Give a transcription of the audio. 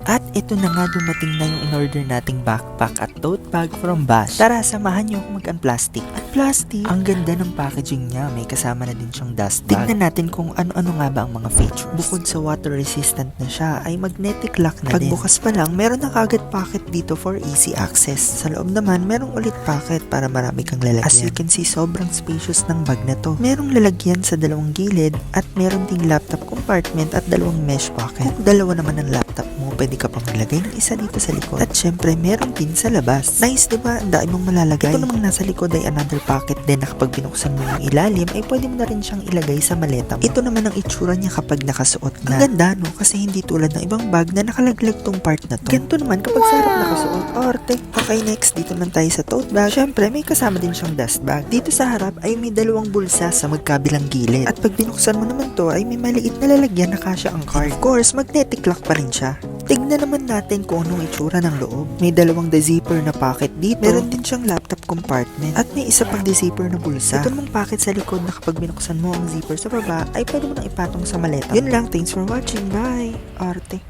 At ito na nga, dumating na yung in-order nating backpack at tote bag from Bash. Tara, samahan nyo ako mag-unplastic. At plastic, ang ganda ng packaging niya. May kasama na din siyang dust bag. Tingnan natin kung ano-ano nga ba ang mga features. Bukod sa water resistant na siya, ay magnetic lock na din. Pagbukas pa lang, meron na kagad pocket dito for easy access. Sa loob naman, merong ulit pocket para marami kang lalagyan. As you can see, sobrang spacious ng bag na to. Merong lalagyan sa dalawang gilid at meron ding laptop compartment at dalawang mesh pocket. Kung dalawa naman ang laptop mo, pwede ka pang maglagay ng isa dito sa likod. At syempre, meron din sa labas. Nice, diba? Ang dami mong malalagay. Ito namang nasa likod ay another pocket din na kapag binuksan mo yung ilalim, ay pwede mo na rin siyang ilagay sa maleta mo. Ito naman ang itsura niya kapag nakasuot na. Ang ganda, no? Kasi hindi tulad ng ibang bag na nakalaglag tong part na to. Ganito naman kapag sa harap nakasuot. Arte. Okay, next, dito naman tayo sa tote bag. Syempre, may kasama din siyang dust bag. Dito sa harap ay may dalawang bulsa sa magkabilang gilid. At pag binuksan mo naman to, ay may maliit na lalagyan na kasya ang card. Of course, magnetic lock pa rin siya. Tignan naman natin kung anong itsura ng loob. May dalawang de-zipper na pocket dito. Meron din siyang laptop compartment. At may isa pang de-zipper na bulsa. Ito namang pocket sa likod na kapag binuksan mo ang zipper sa baba, ay pwede mo nang ipatong sa maleta. Yun lang. Thanks for watching. Bye! Arte.